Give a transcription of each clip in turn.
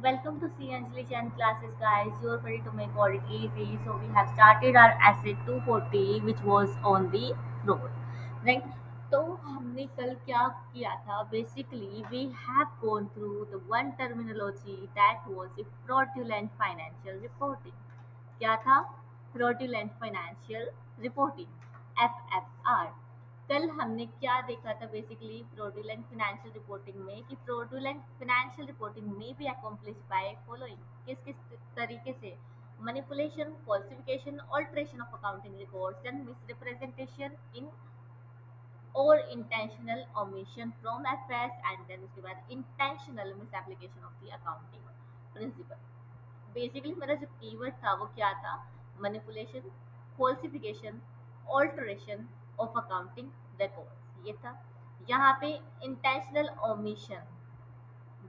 Welcome to C Anjali Chan classes, guys. You're ready to make audit easy. So we have started our essay 240, which was on the road, right? तो हमने कल क्या किया था? Basically, we have gone through the one terminology that was the fraudulent financial reporting. क्या था? Fraudulent financial reporting, FFR. कल हमने क्या देखा था? बेसिकली फ्रॉडुलेंट फाइनेंशियल रिपोर्टिंग में कि फ्रॉडुलेंट फाइनेंशियल रिपोर्टिंग में बी अकम्प्लिश बाय फॉलोइंग, किस किस तरीके से? Manipulation, falsification, alteration of accounting records and misrepresentation in और intentional omission from FS, and then उसके बाद intentional mis application of the accounting principle. Basically मेरा जो कीवर्ड था वो क्या था? Manipulation, falsification, alteration of accounting records, ये था। यहाँ पे इंटेंशनल ओमिशन,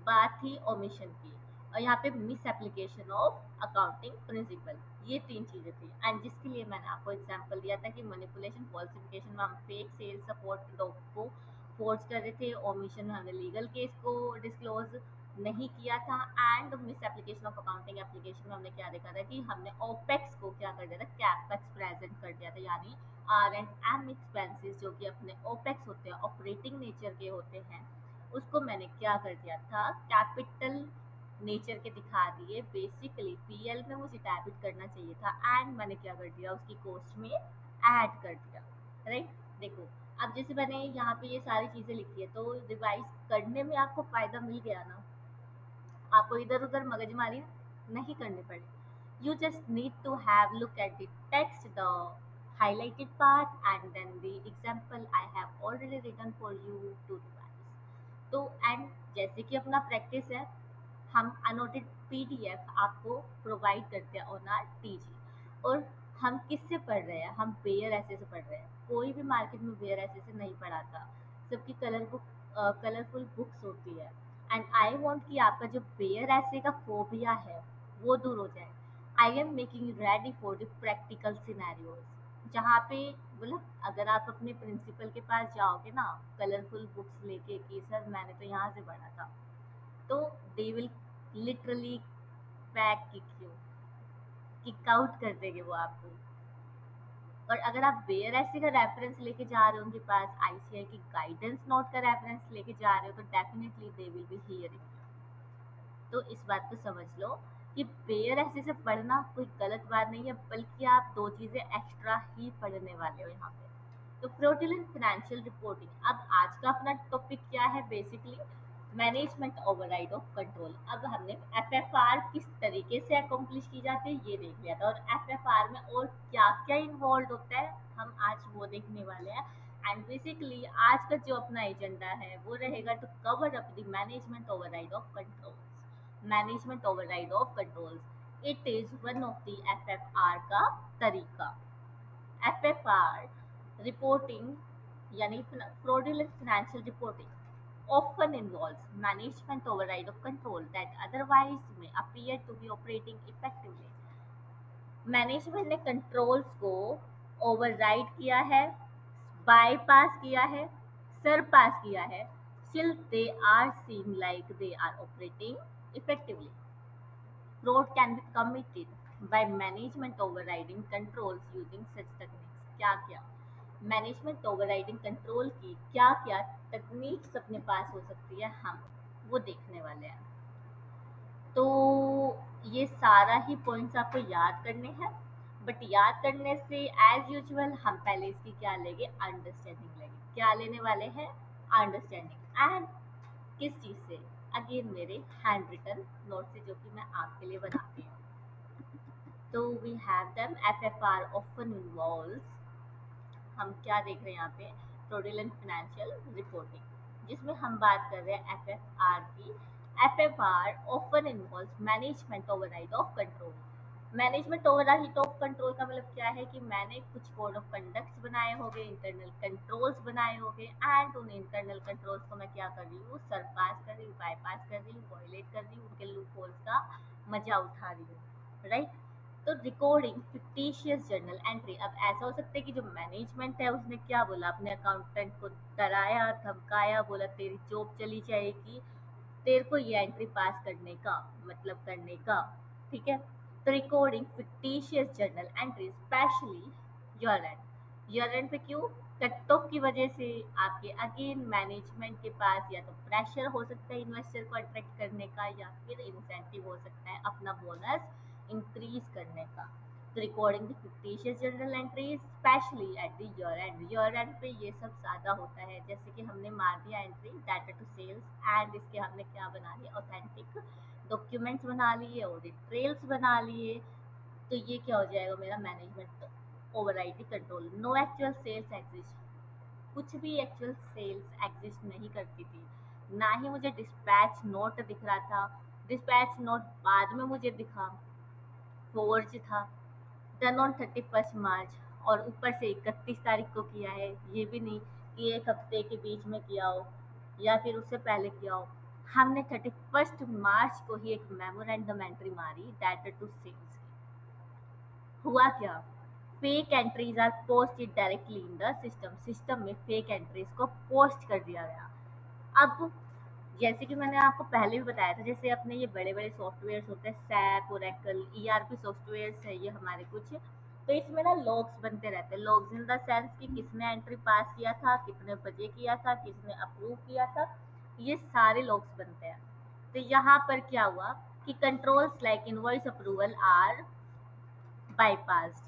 बात थी ओमिशन की, और यहाँ पे miss application of accounting principle, ये तीन चीजें थी। एंड जिसके लिए मैंने आपको एग्जांपल दिया था कि मैनिपुलेशन, फॉल्सिफिकेशन में हम फेक सेल सपोर्ट डॉग को फोर्ज कर रहे थे, ओमिशन में हमने लीगल केस को डिस्क्लोज नहीं किया था, and miss application of accounting application में हमने क्या देखा था कि हमने ओपेक्स को क्या कर दिया था? कैपेक्स प्रेजेंट कर दिया था, यानी आर एंड एम एक्सपेंसेस जो कि अपने ओपेक्स होते हैं, ऑपरेटिंग नेचर के होते हैं, उसको मैंने क्या कर दिया था? कैपिटल नेचर के दिखा दिए। बेसिकली पीएल में मुझे डेबिट करना चाहिए था, एंड मैंने क्या कर दिया? उसकी कॉस्ट में ऐड कर दिया, राइट? देखो, अब जैसे मैंने यहाँ पे ये सारी चीजें लिखी है, तो रिवाइज करने में आपको फायदा मिल गया ना? आपको इधर उधर मगजमारी नहीं करनी पड़ी। You just need to have look at the text, the highlighted part, and then the example I have already written for you to revise। तो एंड जैसे कि अपना प्रैक्टिस है, हम अनोटेड पीडीएफ आपको प्रोवाइड करते हैं ऑन आर टीजी। और हम किससे पढ़ रहे हैं? हम बेयर ऐसे से पढ़ रहे हैं। कोई भी मार्केट में बेयर ऐसे से नहीं पढ़ाता, सबकी कलरफुल बुक्स होती है। एंड आई वॉन्ट कि आपका जो बेयर ऐसे का फोबिया है वो दूर हो जाए। I am making you ready for the practical scenarios, जहाँ पे मतलब अगर आप अपने प्रिंसिपल के पास जाओगे ना कलरफुल बुक्स लेके कि सर मैंने तो यहाँ से पढ़ा था, तो they will literally pack kick out कर देंगे वो आपको। और अगर आप वेयर ऐसे का रेफरेंस लेके जा रहे हो, उनके पास आईसीआई की गाइडेंस नोट का रेफरेंस लेके जा रहे हो, तो definitely they will be hearing. तो इस बात को समझ लो कि बेयर ऐसे से पढ़ना कोई गलत बात नहीं है, बल्कि आप दो चीजें एक्स्ट्रा ही पढ़ने वाले हो यहाँ पे। तो फ्रॉडुलेंट फाइनेंशियल रिपोर्टिंग। अब आज का अपना टॉपिक क्या है? Basically management override of control. अब हमने एफएफआर किस तरीके से अकम्प्लिश की जाती है ये देख लिया था, और एफएफआर में और क्या क्या इन्वॉल्व होता है हम आज वो देखने वाले हैं। एंड बेसिकली आज का जो अपना एजेंडा है वो रहेगा to cover up the management override of control. Management override of controls, it is one of the FFR का तरीका। एफएफआर रिपोर्टिंग यानी fraudulent financial reporting often involves management override of control that otherwise may appear to be operating effectively। Management ने controls को override किया है, bypass किया है, सरपास किया है, still they are seem like they are operating effectively। Fraud can be committed by management overriding controls using such techniques। क्या क्या मैनेजमेंट ओवरराइडिंग कंट्रोल की क्या क्या टेक्निक्स अपने पास हो सकती है, हम वो देखने वाले हैं। तो ये सारा ही पॉइंट्स आपको याद करने हैं, बट याद करने से एज यूजुअल हम पहले इसकी क्या लेंगे? अंडरस्टैंडिंग लेंगे। क्या लेने वाले हैं? अंडरस्टैंडिंग। एंड किस चीज़ से? अगेन मेरे हैंड रिटन नोट से, जो कि मैं आपके लिए बनाती हूँ। तो we have them FFR often involves, हम क्या देख रहे हैं यहाँ पे? फ्रॉडुलेंट फाइनेंशियल रिपोर्टिंग, जिसमें हम बात कर रहे हैं एफएफआर की। FFR often involves management override of control. Management override of control का मतलब क्या है कि मैंने कुछ कोड ऑफ कंडक्ट्स बनाए होंगे, इंटरनल कंट्रोल्स बनाए होंगे, एंड उन इंटरनल कंट्रोल्स को मैं क्या कर रही हूँ? सरपास कर रही हूँ, बाईपास कर रही हूँ, वॉयलेट कर रही हूँ, उनके लूप होल्स का मजा उठा रही हूँ, राइट? तो रिकॉर्डिंग फिक्टिशियस जर्नल एंट्री। अब ऐसा हो सकता है कि जो मैनेजमेंट है उसने क्या बोला? अपने अकाउंटेंट को डराया, धमकाया, बोला तेरी जॉब चली जाएगी, तेरे को ये एंट्री पास करने का मतलब करने का, ठीक है। तो recording fictitious journal entry specially year and, year and पे क्यों? कट ऑफ की वजह से आपके अगेन मैनेजमेंट के पास या तो प्रेशर हो सकता है इन्वेस्टर को अट्रैक्ट करने का, या फिर इंसेंटिव हो सकता है अपना बोनस इंक्रीज करने का। तो recording the fictitious journal entries specially at the year and, year and पे ये सब ज़्यादा होता है। जैसे कि हमने मार दिया entry data to sales and इसके हमने क्या बना लिया, ऑथेंटिक डॉक्यूमेंट्स बना लिए, ऑडिट ट्रेल्स बना लिए। तो ये क्या हो जाएगा मेरा management overriding control. No actual sales exist, कुछ भी एक्चुअल सेल्स एग्जिस्ट नहीं करती थी। ना ही मुझे डिस्पैच नोट दिख रहा था, डिस्पैच नोट बाद में मुझे दिखा, फोर्ज था, डन ऑन 31 मार्च, और ऊपर से 31 तारीख को किया है। ये भी नहीं कि एक हफ्ते के बीच में किया हो या फिर उससे पहले किया हो। हमने 31 मार्च को ही एक मेमोरेंडम एंट्री मारी डाटा टू सेल्स की। हुआ क्या? Fake entries are posted directly in the system, system में फेक एंट्रीज को पोस्ट कर दिया गया। अब जैसे कि मैंने आपको पहले भी बताया था, जैसे अपने ये बड़े-बड़े सॉफ्टवेयर्स होते हैं, सैप, ओरेकल, ईआरपी सॉफ्टवेयर्स है ये हमारे कुछ, तो इसमें ना लॉग्स बनते रहते हैं। लॉग्स इन द सेंस कि किसने एंट्री पास किया था, कितने बजे किया था, किसने अप्रूव किया था, ये सारे लॉग्स बनते हैं। तो यहाँ पर क्या हुआ कि controls like invoice approval are bypassed,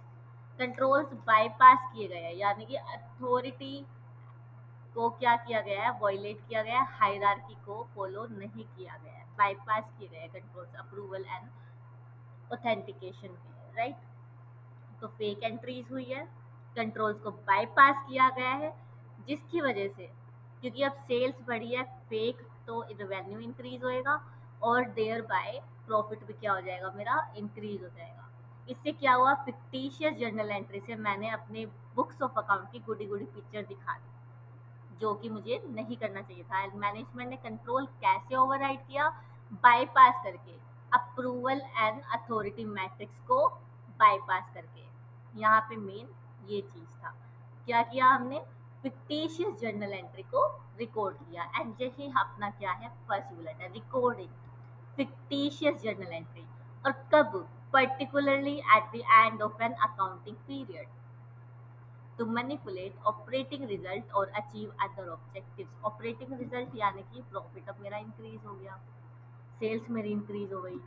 controls bypass किए गए हैं, यानी कि अथॉरिटी को क्या किया गया है, वॉयलेट किया गया है, हायरार्की को फॉलो नहीं किया गया है, बाईपास किए गए हैं कंट्रोल्स अप्रूवल एंड ऑथेंटिकेशन के, राइट। तो फेक एंट्रीज हुई है, कंट्रोल्स को बाईपास किया गया है, जिसकी वजह से, क्योंकि अब सेल्स बढ़ी है फेक, तो रेवेन्यू इंक्रीज होएगा और देयर बाय प्रॉफिट भी क्या हो जाएगा मेरा, इंक्रीज हो जाएगा। इससे क्या हुआ, फिक्टिशियस जर्नल एंट्री से मैंने अपने बुक्स ऑफ अकाउंट की गुडी गुडी पिक्चर दिखा दी, जो कि मुझे नहीं करना चाहिए था। मैनेजमेंट ने कंट्रोल कैसे ओवरराइड किया, बाईपास करके, अप्रूवल एंड अथॉरिटी मैट्रिक्स को बाईपास करके। यहाँ पे मेन ये चीज था, क्या किया हमने, फिक्टिशियस जर्नल एंट्री को रिकॉर्ड किया। एंड यही अपना क्या है फर्स्ट बुलेट है, रिकॉर्डिंग फिक्टिशियस जर्नल एंट्री। और कब, particularly at the end of an accounting period to manipulate operating result और achieve other objectives. Operating result यानी कि प्रॉफिट अब मेरा इंक्रीज हो गया, सेल्स मेरी इंक्रीज हो गई।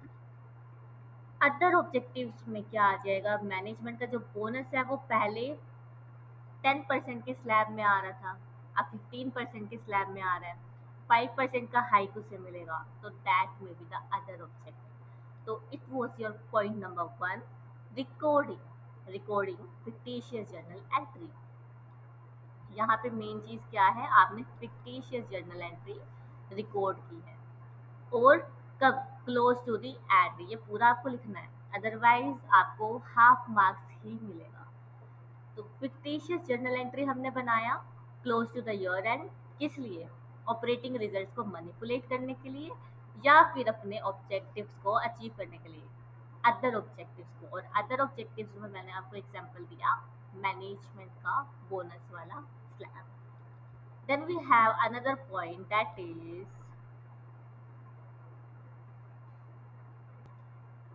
अदर ऑब्जेक्टिव्स में क्या आ जाएगा, मैनेजमेंट का जो बोनस है वो पहले 10% के स्लैब में आ रहा था, अब 15% के स्लैब में आ रहा है, 5% का हाइक उसे मिलेगा। तो दैट में बी द अदर ऑब्जेक्टिव। तो it was your point number one, recording, recording fictitious journal entry. यहाँ पे मेन चीज़ क्या है, आपने फिक्टिशियस जर्नल एंट्री रिकॉर्ड की है। और कब, क्लोज टू दी एंड, ये पूरा आपको लिखना है, अदरवाइज आपको हाफ मार्क्स ही मिलेगा। तो फिक्टिशियस जर्नल एंट्री हमने बनाया close to the year end, किस लिए, ऑपरेटिंग रिजल्ट्स को मैनिपुलेट करने के लिए या फिर अपने ऑब्जेक्टिव्स को अचीव करने के लिए, अदर ऑब्जेक्टिव्स को। और अदर ऑब्जेक्टिव्स में मैंने आपको एग्जांपल दिया मैनेजमेंट का बोनस वाला slab. Then we have another point that is,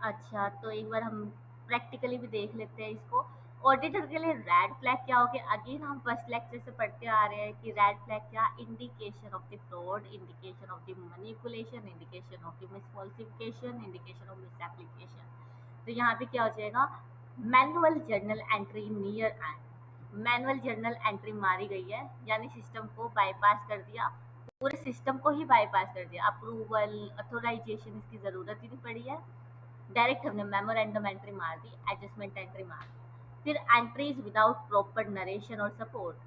अच्छा तो एक बार हम प्रैक्टिकली भी देख लेते हैं इसको। ऑडिटर के लिए रेड फ्लैग क्या हो गया, अगेन हम फर्स्ट लेक्चर से पढ़ते आ रहे हैं कि रेड फ्लैग क्या, indication of the fraud, indication of the manipulation, indication of the misfalsification, indication of mis application. तो यहाँ पे क्या हो जाएगा, manual journal entry near end, manual journal entry मारी गई है, यानी सिस्टम को बाईपास कर दिया, पूरे सिस्टम को ही बाईपास कर दिया, अप्रूवल अथोराइजेशन इसकी ज़रूरत ही नहीं पड़ी है, डायरेक्ट हमने मेमोरेंडम एंट्री मार दी, एडजस्टमेंट एंट्री मार दी। फिर एंट्रीज विदाउट प्रॉपर नरेशन और सपोर्ट,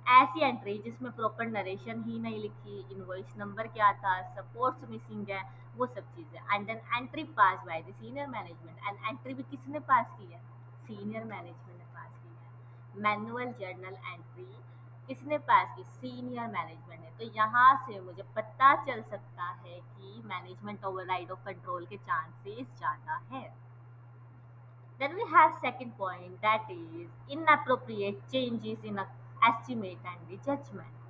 ऐसी एंट्री जिसमें प्रॉपर नरेशन ही नहीं लिखी, इनवॉइस नंबर क्या था, सपोर्ट्स मिसिंग है, वो सब चीज़ें। And then entry pass by the senior management, and entry भी किसने पास की है, सीनियर मैनेजमेंट ने पास की है। मैनुअल जर्नल एंट्री किसने पास की, सीनियर मैनेजमेंट ने। तो यहाँ से मुझे पता चल सकता है कि मैनेजमेंट ओवरराइड ऑफ कंट्रोल के चांसेस ज़्यादा है। Then we have second point, that is inappropriate changes in a estimate and the judgment.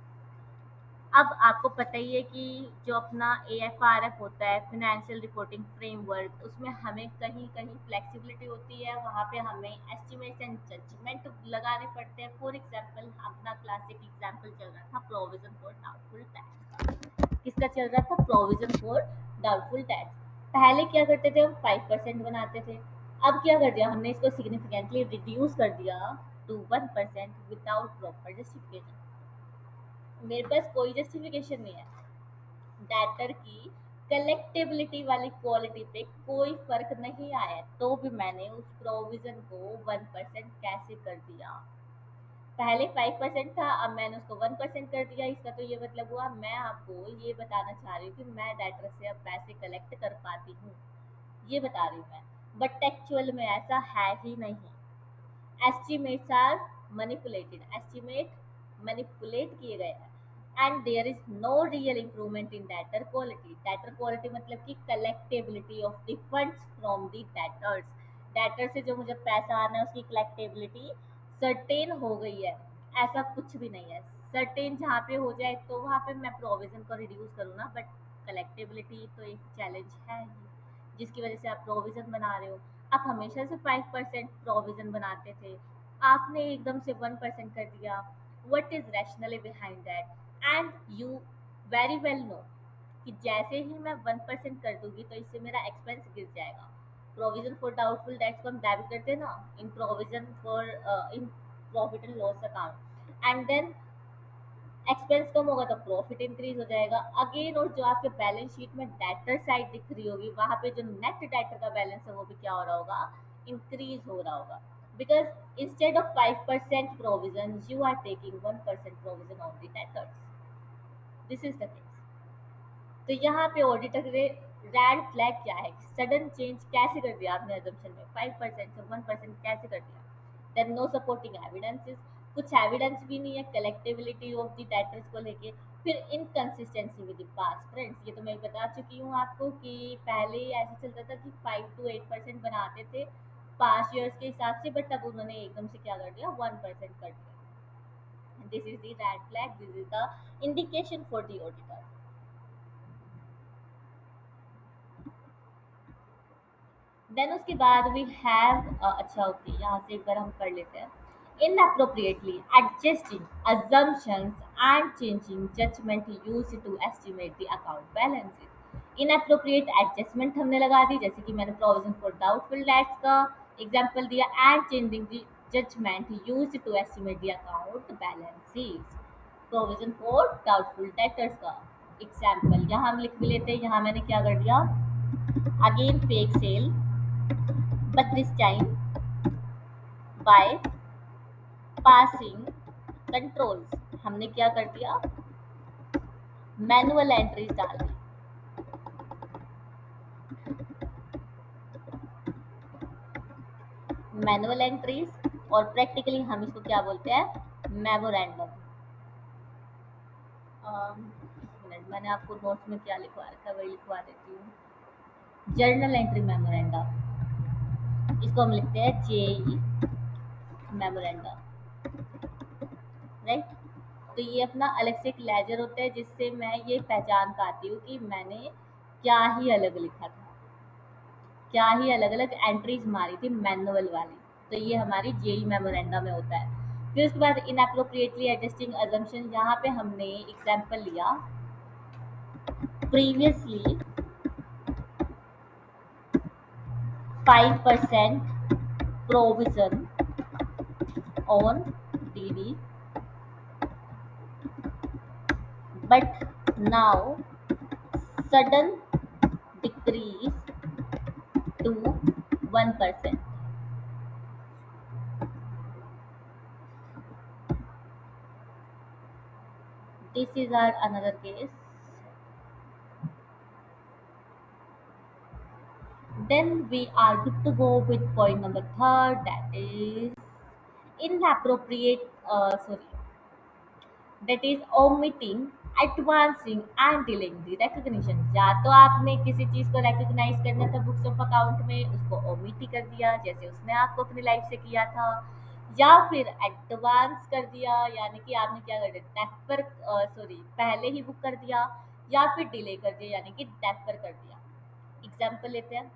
अब आपको पता ही है कि जो अपना AFRF होता है, फाइनेंशियल रिपोर्टिंग फ्रेमवर्क, उसमें हमें कहीं कहीं फ्लेक्सिबिलिटी होती है, वहाँ पे हमें एस्टिमेट्स एंड जजमेंट लगाने पड़ते हैं। फॉर एग्जांपल अपना क्लासिक एग्जांपल चल रहा था प्रोविजन फॉर डाउटफुल टैक्स। किसका चल रहा था? Provision for doubtful tax. पहले क्या करते थे हम? 5% बनाते थे। अब क्या कर दिया हमने? इसको सिग्निफिकेंटली रिड्यूस कर दिया टू 1% विदाउट प्रॉपर जस्टिफिकेशन। मेरे पास कोई जस्टिफिकेशन नहीं है। डेटर की कलेक्टेबिलिटी वाली क्वालिटी पे कोई फर्क नहीं आया, तो भी मैंने उस प्रोविजन को 1% कैसे कर दिया? पहले 5% था, अब मैंने उसको 1% कर दिया। इसका तो ये मतलब हुआ, मैं आपको ये बताना चाह रही हूँ कि मैं डेटर से अब पैसे कलेक्ट कर पाती हूँ, ये बता रही हूँ मैं। बट एक्चुअल में ऐसा है ही नहीं। Estimates are manipulated, estimate manipulate किए गए हैं। And there is no real improvement in debtor quality. Debtor quality मतलब कि collectability of the funds from the debtors. Debtor से जो मुझे पैसा आना है उसकी कलेक्टेबिलिटी सर्टेन हो गई है, ऐसा कुछ भी नहीं है। सर्टेन जहाँ पे हो जाए तो वहाँ पे मैं प्रोविजन को रिड्यूस करूँ ना, बट कलेक्टेबिलिटी तो एक चैलेंज है ही, जिसकी वजह से आप प्रोविजन बना रहे हो। आप हमेशा से 5% प्रोविजन बनाते थे, आपने एकदम से 1% कर दिया। What is rationally behind that? And you very well know कि जैसे ही मैं 1% कर दूंगी तो इससे मेरा एक्सपेंस गिर जाएगा। प्रोविजन फॉर डाउटफुल डेट्स को हम डेबिट करते हैं ना, in provision for in profit and loss account. And then expense कम होगा तो प्रॉफिट इंक्रीज हो जाएगा अगेन। और जो आपके बैलेंस शीट में डेटर साइड दिख रही होगी, वहां पे जो नेट डेटर का बैलेंस है वो भी क्या हो रहा होगा? इंक्रीज हो रहा होगा। Because instead of 5% provision you are taking 1% provision on the debtors. This is the case. तो यहाँ पे ऑडिटर के रेड फ्लैग क्या है? सडन चेंज कैसे कर दिया आपने अजम्पशन में? 5% से 1% कैसे कर दिया? देन नो सपोर्टिंग एविडेंसेस, कुछ एविडेंस भी नहीं है कलेक्टेबिलिटी ऑफ द डेटर्स को लेके। फिर inconsistency with the past. Friends, ये तो मैं बता चुकी हूँ आपको कि पहले ऐसा चलता था कि 5 to 8% बनाते थे पास्ट ईयर्स के हिसाब से, बट अब उन्होंने एकदम से क्या कर दिया? 1% कर दिया। This is the red flag, this is the indication for the auditor. Then उसके बाद वी हैव अच्छा ओके, यहाँ से एक बार हम कर लेते हैं। Inappropriately adjusting assumptions and changing judgment used to estimate the account balances. Inappropriate adjustment हमने लगा दी, जैसे कि मैंने provision for doubtful debts का एग्जाम्पल दिया, and changing the judgment used to estimate the account balances. Provision for doubtful debtors का example यहाँ हम लिख भी लेते हैं। यहाँ मैंने क्या कर दिया? Again fake sale, but this time by passing controls हमने क्या कर दिया? मैनुअल एंट्रीज डाल दी। मैनुअल एंट्रीज, और प्रैक्टिकली हम इसको क्या बोलते हैं? मेमोरेंडम। मिनट, मैंने आपको नोट्स में क्या लिखवा रखा है वही लिखवा देती हूँ। जर्नल एंट्री मेमोरेंडम, इसको हम लिखते हैं जेई मेमोरेंडम, राइट। तो ये अपना अलग से एक लेजर होता है जिससे मैं ये पहचान पाती हूँ कि मैंने क्या ही अलग लिखा था, क्या ही अलग अलग एंट्रीज मारी थी मैनुअल वाली। तो ये हमारी जेई मेमोरेंडा में होता है। फिर उसके बाद इनअप्रोप्रिएटली एडजस्टिंग अजम्पशन, यहाँ पे हमने एग्जाम्पल लिया previously 5% provision on DD, but now sudden decrease to 1%. This is our another case. Then we are good to go with point number third, that is inappropriate, sorry, that is omitting, advancing and delaying the recognition। या तो आपने किसी चीज को recognize करना था books of account में, उसको omit ही कर दिया जैसे उसने आपको अपनी लाइफ से किया था, या फिर एडवांस कर दिया, यानी कि आपने क्या कर दिया, डेफर, सॉरी पहले ही बुक कर दिया, या फिर डिले कर दिया यानी कि डेफर कर दिया। एग्जाम्पल लेते हैं।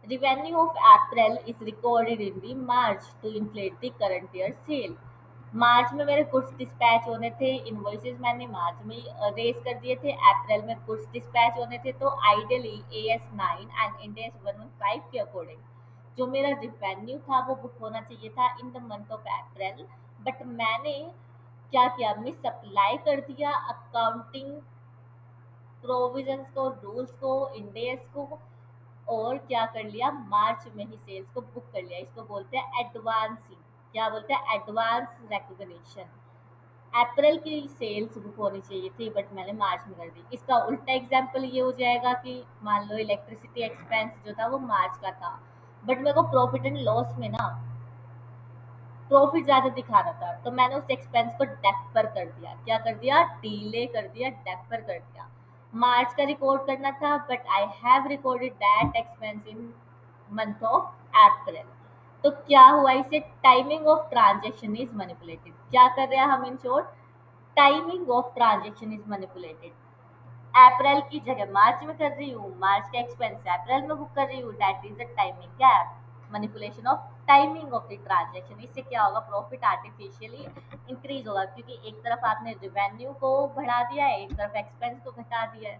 Revenue of April is recorded in the March to inflate the current year sale। मार्च में मेरे गुड्स डिस्पैच होने थे, इनवॉइसेस मैंने मार्च में रेज कर दिए थे, अप्रैल में गुड्स डिस्पैच होने थे, तो ideally AS9 and end AS 115 के अकॉर्डिंग जो मेरा रिवेन्यू था वो बुक होना चाहिए था in the month of April. But मैंने क्या किया, मिस अप्लाई कर दिया अकाउंटिंग प्रोविजंस को, रूल्स को, इंडेस को, और क्या कर लिया, मार्च में ही सेल्स को बुक कर लिया। इसको बोलते हैं एडवांसिंग। क्या बोलते हैं, एडवांस रिकॉग्निशन। अप्रैल की सेल्स बुक होनी चाहिए थी बट मैंने मार्च में कर दी। इसका उल्टा एग्जाम्पल ये हो जाएगा कि मान लो इलेक्ट्रिसिटी एक्सपेंस जो था वो मार्च का था, बट मेरे को प्रॉफिट एंड लॉस में ना प्रॉफिट ज़्यादा दिखाना था, तो मैंने उस एक्सपेंस को डेफर कर दिया। क्या कर दिया, डिले कर दिया, डेफर कर दिया। मार्च का रिकॉर्ड करना था but I have recorded that expense in month of April. तो क्या हुआ, इसे timing of transaction is manipulated. क्या कर रहे हैं हम, in short timing of transaction is manipulated. April की जगह मार्च में कर रही हूँ, मार्च का एक्सपेंस अप्रैल में बुक कर रही हूँ, that is the timing gap, manipulation of timing of the transaction. इससे क्या होगा, प्रॉफिट आर्टिफिशियली इंक्रीज होगा, क्योंकि एक तरफ आपने रिवेन्यू को बढ़ा दिया है, एक तरफ एक्सपेंस को घटा दिया है।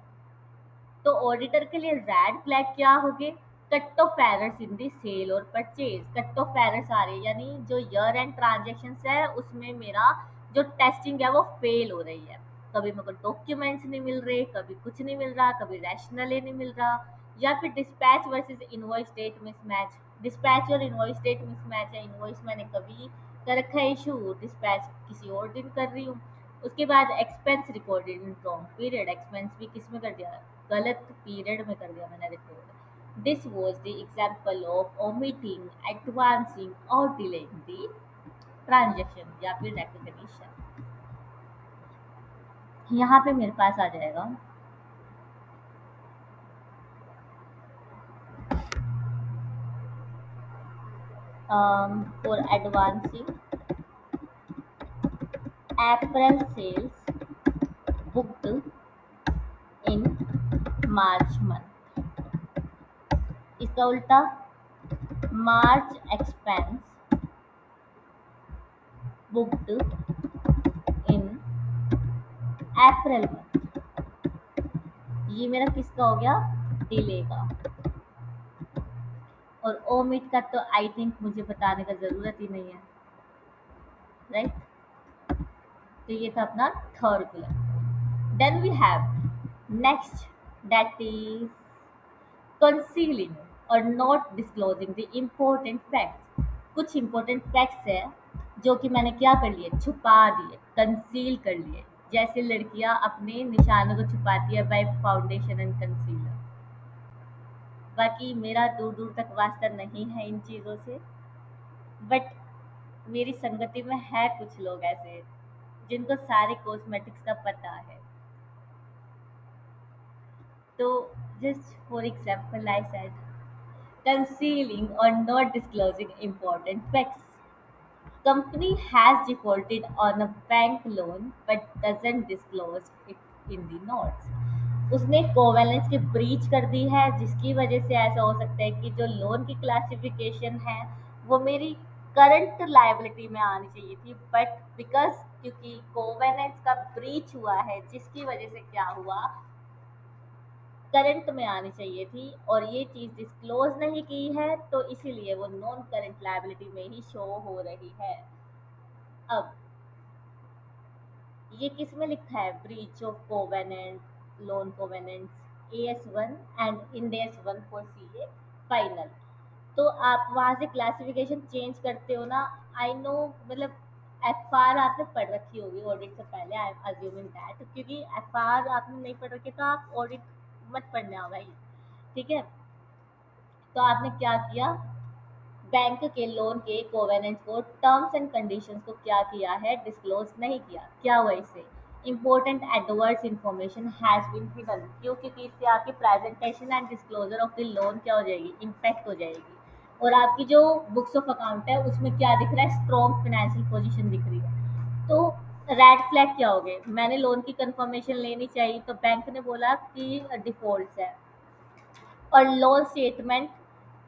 तो ऑडिटर के लिए रेड फ्लैग क्या होंगे, cut off errors in the sale और परचेज। कट ऑफ एरर्स आ रही है, यानी जो ईयर एंड ट्रांजेक्शन है उसमें मेरा जो टेस्टिंग है वो फेल हो रही है। कभी मेरे को डॉक्यूमेंट्स नहीं मिल रहे, कभी कुछ नहीं मिल रहा, कभी रैशनली नहीं मिल रहा, या फिर dispatch versus invoice date mismatch. Dispatch और इनवॉइस डेट मिसमैच है, इनवॉइस मैंने कभी कर रखा है इशू, डिस्पैच किसी और दिन कर रही हूँ। उसके बाद expense recorded in wrong period, expense भी किस में कर दिया, गलत पीरियड में कर दिया मैंने record. This was the example of omitting, advancing और डिलेइंग द ट्रांजेक्शन या फिर रिकॉग्निशन। यहाँ पे मेरे पास आ जाएगा for advancing April sales booked in March month. इसका उल्टा, March expense booked in April month. ये मेरा किसका हो गया, डिले का। और ओमिट का तो आई थिंक मुझे बताने का ज़रूरत ही नहीं है, राइट। तो ये था अपना third colour. Then we have next, that is concealing और not disclosing the important facts. कुछ इम्पोर्टेंट फैक्ट्स है जो कि मैंने क्या कर लिए, छुपा दिए, कंसील कर लिए। जैसे लड़कियां अपने निशानों को छुपाती है बाय फाउंडेशन एंड कंसीलर। बाकी मेरा दूर दूर तक वास्ता नहीं है इन चीज़ों से, बट मेरी संगति में है कुछ लोग ऐसे जिनको सारे कॉस्मेटिक्स का पता है। तो just for example I said concealing or not disclosing important facts. Company has defaulted on a bank loan but doesn't disclose it in the notes। उसने कोवेलेंस की ब्रीच कर दी है, जिसकी वजह से ऐसा हो सकता है कि जो लोन की क्लासिफिकेशन है वो मेरी करंट लायबिलिटी में आनी चाहिए थी, बट बिकॉज क्योंकि कोवेलेंस का ब्रीच हुआ है जिसकी वजह से क्या हुआ, करंट में आनी चाहिए थी और ये चीज़ डिस्क्लोज नहीं की है, तो इसीलिए वो नॉन करंट लायबिलिटी में ही शो हो रही है। अब ये किस में लिखा है, breach of covenant, loan covenants AS1 and Ind AS1 for CA final. तो आप वहाँ से क्लासिफिकेशन चेंज करते हो ना, आई नो, मतलब FR आपने पढ़ रखी होगी ऑडिट से पहले, आई एम अज्यूमिंग दैट, क्योंकि FR आपने नहीं पढ़ रखी तो आप ऑडिट मत पढ़ना भाई, ठीक है। तो आपने क्या किया, बैंक के लोन के कोवेनेंट्स को, टर्म्स एंड कंडीशंस को क्या किया है, डिस्क्लोज नहीं किया। क्या हुआ इससे, important adverse information has been hidden. क्यों, क्योंकि इससे आपकी presentation and disclosure of the loan क्या हो जाएगी, इम्पैक्ट हो जाएगी। और आपकी जो बुक्स ऑफ अकाउंट है उसमें क्या दिख रहा है, स्ट्रॉन्ग फाइनेंशियल पोजीशन दिख रही है। तो रेड फ्लैग क्या हो गए, मैंने लोन की कंफर्मेशन लेनी चाहिए तो बैंक ने बोला कि डिफॉल्ट है। और loan statement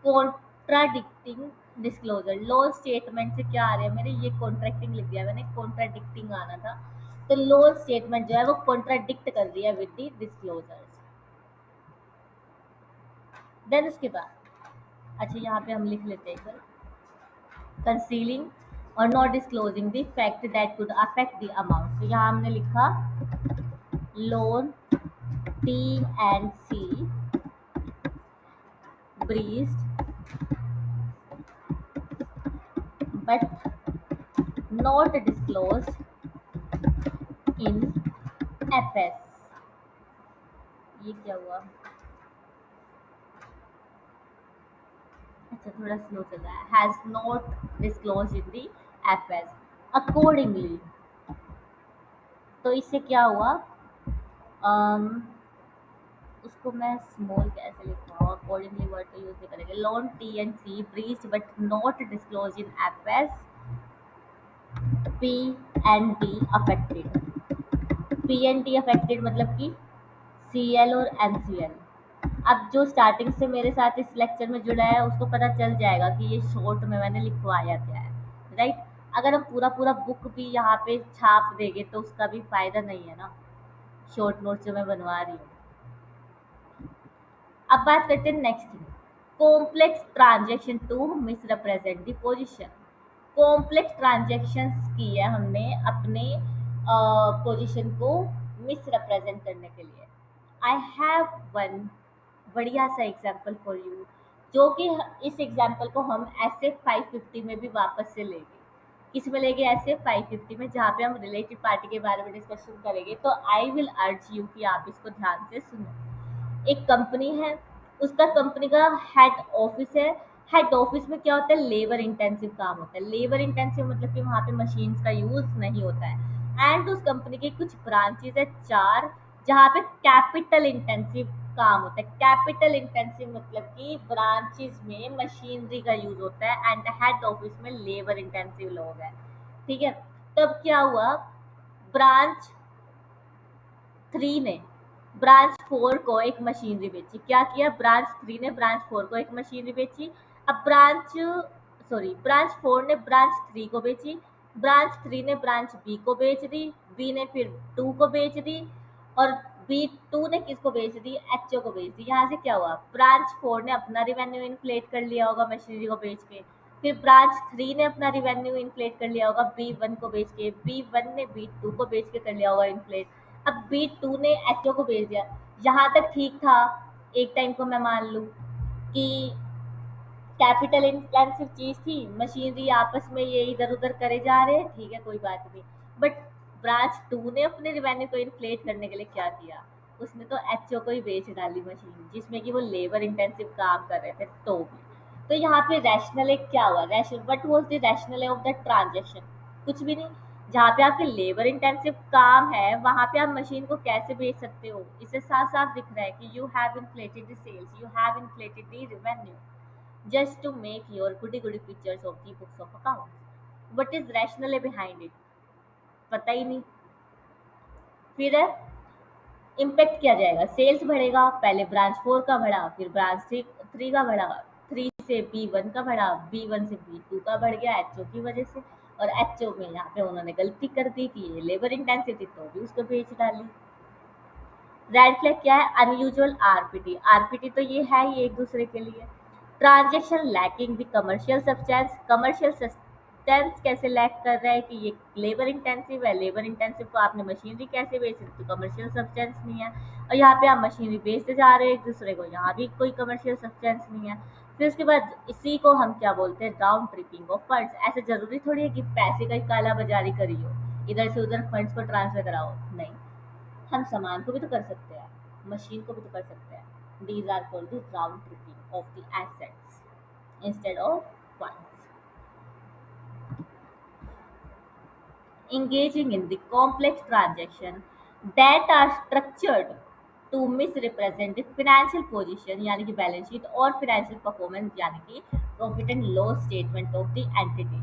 contradicting disclosure, loan statement से क्या आ रहा है मेरे, ये कॉन्ट्रैक्टिंग लिख दिया मैंने, कॉन्ट्राडिक्टिंग आना था। तो लोन स्टेटमेंट जो है वो कॉन्ट्राडिक्ट कर रही है विद द डिस्क्लोजर्स। देन उसके बाद अच्छा यहाँ पे हम लिख लेते हैं कंसीलिंग और not disclosing the fact that could affect the amount. तो यहाँ हमने लिखा loan T and C breached but not disclosed in FS। ये क्या हुआ, अच्छा थोड़ा स्लो चल रहा है, has not disclose in the FS accordingly. तो इससे क्या हुआ, अम, उसको मैं स्मॉल कैसे लिखूँ, अकॉर्डिंगली वर्ड तो यूज नहीं करेंगे, loan T and C breached but not disclose in FS, P and D affected. P and D affected मतलब कि CL और MCL। अब जो स्टार्टिंग से मेरे साथ इस लेक्चर में जुड़ा है उसको पता चल जाएगा कि ये शॉर्ट में मैंने लिखवाया क्या है, राइट। अगर हम पूरा पूरा बुक भी यहाँ पे छाप देंगे तो उसका भी फायदा नहीं है ना, शॉर्ट नोट जो मैं बनवा रही हूँ। अब बात करते हैं next thing, complex transaction to misrepresent the position. Complex transactions की है हमने अपने पोजीशन को मिसरिप्रेजेंट करने के लिए। आई हैव वन बढ़िया सा एग्जाम्पल फॉर यू, जो कि इस एग्जाम्पल को हम ऐसे 550 में भी वापस से लेंगे। किस में लेंगे, ऐसे 550 में, जहाँ पे हम रिलेटेड पार्टी के बारे में डिस्कशन करेंगे। तो आई विल अर्ज यू कि आप इसको ध्यान से सुनो। एक कंपनी है, उसका कंपनी का हेड ऑफिस है। हेड ऑफिस में क्या होता है, लेबर इंटेंसिव काम होता है। लेबर इंटेंसिव मतलब कि वहाँ पे मशीन्स का यूज नहीं होता है। एंड उस कंपनी के कुछ ब्रांचेस है 4, जहाँ पे कैपिटल इंटेंसिव काम होता है। कैपिटल इंटेंसिव मतलब कि ब्रांचेस में मशीनरी का यूज होता है एंड हेड ऑफिस में लेबर इंटेंसिव लोग हैं, ठीक है। तब क्या हुआ, ब्रांच 3 ने ब्रांच 4 को एक मशीनरी बेची। क्या किया, ब्रांच 3 ने ब्रांच 4 को एक मशीनरी बेची। अब ब्रांच 4 ने ब्रांच 3 को बेची। ब्रांच 3 ने ब्रांच बी को बेच दी। बी ने फिर 2 को बेच दी। और B2 ने किसको बेच दी, HO को बेच दी। यहाँ से क्या हुआ, ब्रांच 4 ने अपना रिवेन्यू इन्फ्लेट कर लिया होगा मशीनरी को बेच के। फिर ब्रांच 3 ने अपना रिवेन्यू इन्फ्लेट कर लिया होगा B1 को बेच के। B1 ने B2 को बेच के कर लिया होगा इन्फ्लेट। अब B2 ने HO को बेच दिया। यहाँ तक ठीक था, एक टाइम को मैं मान लूँ कि कैपिटल इंटेंसिव चीज थी, मशीनरी आपस में ये इधर उधर करे जा रहे हैं, ठीक है कोई बात नहीं। बट ब्रांच 2 ने अपने रिवेन्यू को इन्फ्लेट करने के लिए क्या किया, उसने तो HO को ही बेच डाली मशीन, जिसमें कि वो लेबर इंटेंसिव काम कर रहे थे। तो यहाँ पे रैशनल क्या हुआ, rational what was the rational of the transaction, कुछ भी नहीं। जहाँ पे आपके लेबर इंटेंसिव काम है वहां पे आप मशीन को कैसे बेच सकते हो, इससे साफ साफ दिख रहा है कि you have inflated the sales, you have inflated the revenue just to make your goody pictures of the books of accounts. What is rationale behind it? पता ही नहीं। फिर इम्पैक्ट किया जाएगा, सेल्स बढ़ेगा, पहले ब्रांच 4 का बढ़ा, फिर ब्रांच 3 का बढ़ा, 3 से B1 का बढ़ा, B1 से B2 का बढ़ गया HO की वजह से। और HO में यहाँ पे उन्होंने गलती कर दी कि ये लेबर इंटेंसिव थी तो भी उसको बेच डाली। रेड फ्लैग क्या है, अनयूजुअल आरपीटी। आरपीटी तो ये है ही एक दूसरे के लिए। Transaction lacking the commercial substance, commercial substance कैसे लैक कर रहा है कि ये लेबर इंटेंसिव है, लेबर इंटेंसिव को आपने मशीनरी कैसे बेच दी, तो कमर्शियल सब्सटेंस नहीं है। और यहाँ पे आप मशीनरी बेचते जा रहे हैं एक दूसरे को, यहाँ भी कोई कमर्शियल सब्सटेंस नहीं है। फिर उसके बाद इसी को हम क्या बोलते हैं, राउंड ट्रिपिंग ऑफ फंड्स। ऐसे जरूरी थोड़ी है कि पैसे का ही काला बाजारी करी हो, इधर से उधर फंड्स को ट्रांसफर कराओ, नहीं। हम सामान को भी तो कर सकते हैं, मशीन को भी तो कर सकते हैं। These are called the round tripping of the assets instead of funds. Engaging in the complex transaction that are structured to misrepresent the financial position यानी कि बैलेंस शीट और फाइनेंशियल परफॉर्मेंस यानी कि profit and loss statement of the entity.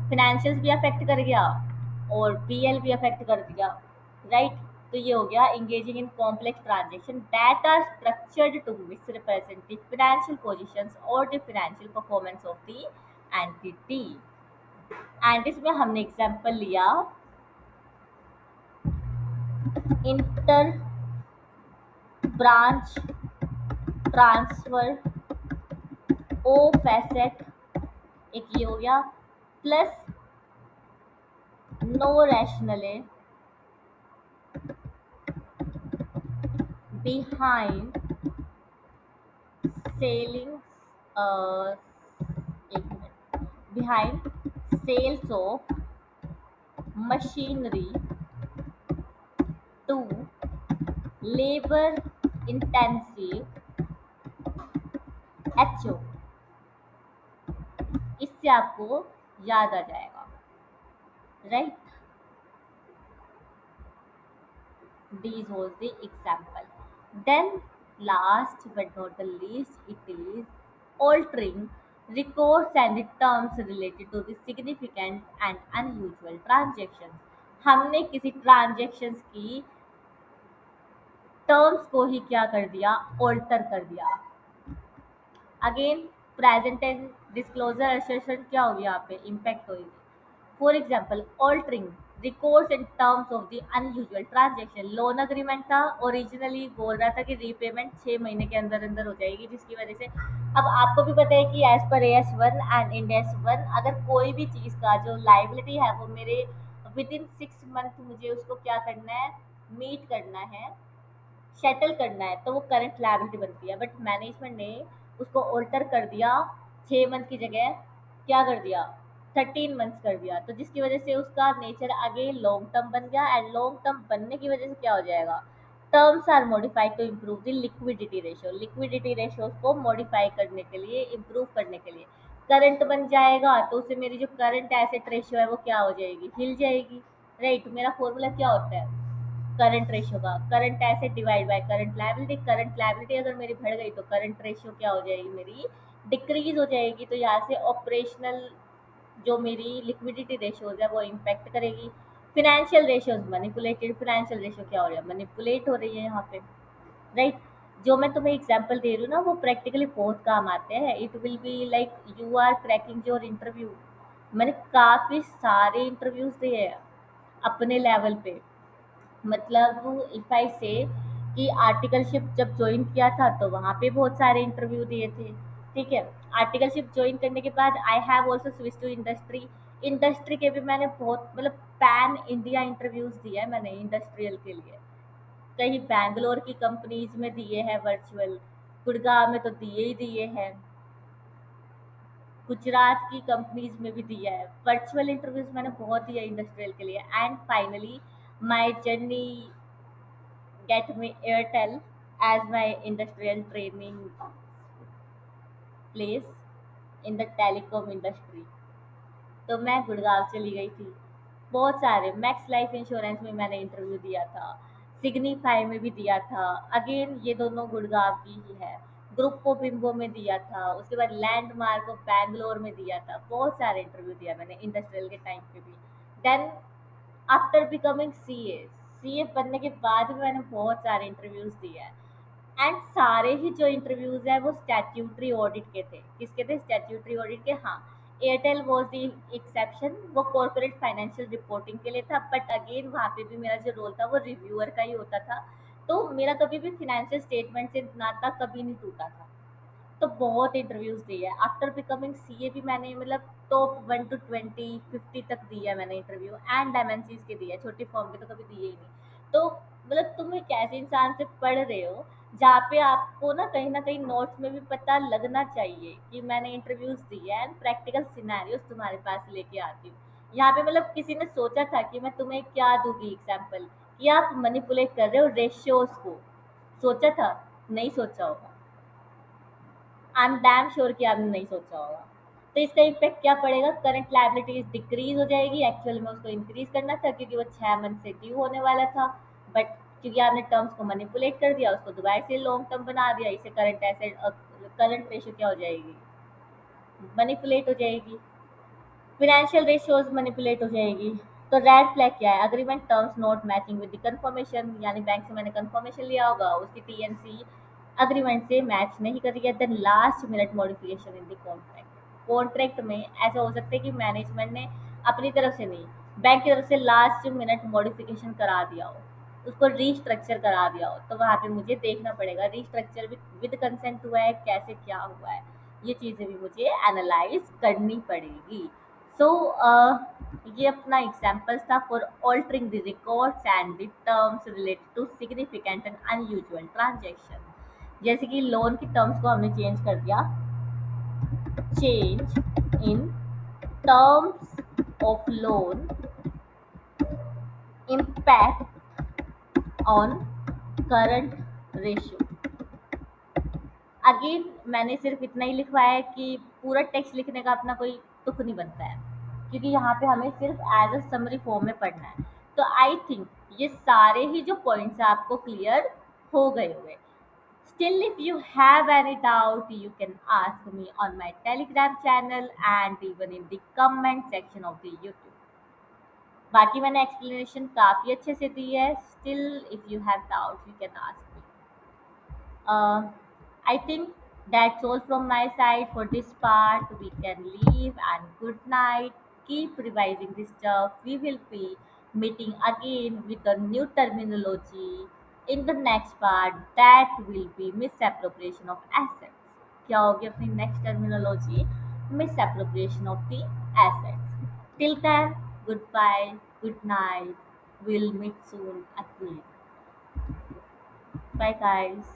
Financials भी affect कर गया और PL भी अफेक्ट कर दिया, राइट। तो ये हो गया engaging in complex transaction that are structured to misrepresent the financial positions और the financial performance of the entity. And इसमें हमने एग्जांपल लिया इंटर ब्रांच ट्रांसफर ओ फैसेट, एक ये हो गया, plus no rationale behind selling, एक minute, behind sales of machinery to labour intensive HO. इससे आपको याद आ जाएगा, right. These was the example. Then last but not the least, it is altering records and the terms related to the significant and unusual transactions। हमने किसी transactions की terms को ही क्या कर दिया, ऑल्टर कर दिया। Again present and disclosure assertion क्या होगी, यहाँ पे इम्पैक्ट होगी। For example altering records and terms of the unusual transaction. Loan agreement था, ओरिजिनली बोल रहा था कि रीपेमेंट 6 महीने के अंदर अंदर हो जाएगी, जिसकी वजह से अब आपको भी पता है कि as per AS1 and Ind AS1 अगर कोई भी चीज़ का जो लाइबिलिटी है वो मेरे विद इन 6 मंथ मुझे उसको क्या करना है, मीट करना है, सेटल करना है, तो वो करंट लायबिलिटी बनती है। बट मैनेजमेंट ने उसको ऑल्टर कर दिया, 6 मंथ की जगह क्या कर दिया, 13 मंथ्स कर दिया, तो जिसकी वजह से उसका नेचर आगे लॉन्ग टर्म बन गया। एंड लॉन्ग टर्म बनने की वजह से क्या हो जाएगा, terms are modified to improve the liquidity ratio. Liquidity ratio को मॉडिफाई करने के लिए, इम्प्रूव करने के लिए करंट बन जाएगा, तो उससे मेरी जो करंट एसेट रेशियो है वो क्या हो जाएगी, हिल जाएगी, राइट। मेरा फॉर्मूला क्या होता है करंट रेशियो का, current asset divide by current liability. Current liability अगर मेरी बढ़ गई तो करंट रेशियो क्या हो जाएगी, मेरी डिक्रीज हो जाएगी। तो यहाँ से ऑपरेशनल जो मेरी लिक्विडिटी रेशियोज है वो इम्पैक्ट करेगी। Financial ratios manipulated, financial ratio क्या हो रहा है, मैनिपुलेट हो रही है यहाँ पे, राइट। जो मैं तुम्हें एग्जांपल दे रही हूँ ना वो प्रैक्टिकली बहुत काम आते हैं। It will be like you are cracking your interview. मैंने काफ़ी सारे इंटरव्यूज दिए हैं अपने लेवल पे। मतलब इफ आई से कि आर्टिकलशिप जब ज्वाइन किया था तो वहाँ पे बहुत सारे इंटरव्यू दिए थे, ठीक है। आर्टिकलशिप ज्वाइन करने के बाद I have also switch to industry. Industry के भी मैंने बहुत मतलब पैन इंडिया इंटरव्यूज दिए हैं मैंने इंडस्ट्रियल के लिए। कहीं बैंगलोर की कंपनीज में दिए हैं वर्चुअल, गुड़गांव में तो दिए ही दिए हैं, गुजरात की कंपनीज में भी दिया है वर्चुअल इंटरव्यूज मैंने बहुत दिया इंडस्ट्रियल के लिए। And finally my journey get me Airtel as my industrial training place in the telecom industry। तो मैं गुड़गांव चली गई थी। बहुत सारे मैक्स लाइफ इंश्योरेंस में मैंने इंटरव्यू दिया था, सिग्निफाई में भी दिया था, अगेन ये दोनों गुड़गांव की ही है। ग्रुप ऑफ बिम्बो में दिया था, उसके बाद लैंडमार्क ऑफ बैंगलोर में दिया था। बहुत सारे इंटरव्यू दिया मैंने इंडस्ट्रियल के टाइम पे भी। देन आफ्टर बिकमिंग सीए बनने के बाद भी मैंने बहुत सारे इंटरव्यूज दिए हैं। एंड सारे ही जो इंटरव्यूज है वो स्टैट्यूटरी ऑडिट के थे। किसके थे, स्टैट्यूटरी ऑडिट के, हाँ। एयरटेल वॉज दी एक्सेप्शन, वो कॉर्पोरेट फाइनेंशियल रिपोर्टिंग के लिए था। बट अगेन वहाँ पे भी मेरा जो रोल था वो रिव्यूअर का ही होता था। तो मेरा कभी भी फिनेंशियल स्टेटमेंट से नाता कभी नहीं टूटा था। तो बहुत इंटरव्यूज दिए हैं। आफ्टर बिकमिंग सीए भी मैंने मतलब टॉप 1 to 20 50 तक दिया मैंने इंटरव्यू। एंड एमएनसीज के दिए, छोटी फॉर्म के तो कभी दिए ही नहीं। तो मतलब तुम एक ऐसे इंसान से पढ़ रहे हो जहाँ पे आपको ना कहीं नोट्स में भी पता लगना चाहिए कि मैंने इंटरव्यूज दिए एंड प्रैक्टिकल सिनेरियोस तुम्हारे पास लेके आती हूँ। यहाँ पे मतलब किसी ने सोचा था कि मैं तुम्हें क्या दूंगी एग्जाम्पल कि आप मैनिपुलेट कर रहे हो रेशियोज को, सोचा था? नहीं सोचा होगा। आई एम डैम श्योर कि आपने नहीं सोचा होगा। तो इसका इम्पैक्ट क्या पड़ेगा, करंट लायबिलिटीज डिक्रीज हो जाएगी। एक्चुअल में उसको इंक्रीज करना था क्योंकि वो 6 मंथ से ड्यू होने वाला था, बट क्योंकि आपने टर्म्स को मैनिपुलेट कर दिया, उसको दोबारा से लॉन्ग टर्म बना दिया, इससे करंट एसेट करंट रेशियो क्या हो जाएगी, मैनिपुलेट हो जाएगी, फाइनेंशियल रेशियोज मैनिपुलेट हो जाएगी। तो रेड फ्लैग क्या है, agreement terms not matching with the confirmation, यानी बैंक से मैंने कंफर्मेशन लिया होगा, उसकी टीएनसी अग्रीमेंट से मैच नहीं कर रही है। Then last minute modification in the contract, contract में ऐसा हो सकता है कि मैनेजमेंट ने अपनी तरफ से नहीं, बैंक की तरफ से लास्ट मिनट मॉडिफिकेशन करा दिया हो, उसको रीस्ट्रक्चर करा दिया हो, तो वहाँ पे मुझे देखना पड़ेगा रीस्ट्रक्चर विद कंसेंट हुआ है, कैसे क्या हुआ है, ये चीज़ें भी मुझे एनालाइज करनी पड़ेगी। सो ये अपना एग्जाम्पल्स था for altering the records and the terms related to significant and unusual transaction. जैसे कि लोन की टर्म्स को हमने चेंज कर दिया, change in terms of loan impact on current ratio. Again मैंने सिर्फ इतना ही लिखवाया है कि पूरा टेक्स्ट लिखने का अपना कोई तुक नहीं बनता है, क्योंकि यहाँ पे हमें सिर्फ एज अ समरी फॉर्म में पढ़ना है। तो आई थिंक ये सारे ही जो पॉइंट्स आपको क्लियर हो गए हुए। Still if you have any doubt you can ask me on my Telegram channel and even in the comment section of the YouTube. बाकी मैंने एक्सप्लेनेशन काफ़ी अच्छे से दी है। Still if you have doubt you can ask me. I think that's all from my side for this part. We can leave and good night. Keep revising this stuff. We will be meeting again with a new terminology in the next part. That will be misappropriation of assets. क्या होगी अपनी next terminology? Misappropriation of the assets. Till then, goodbye, good night. We'll meet soon again. Bye, guys.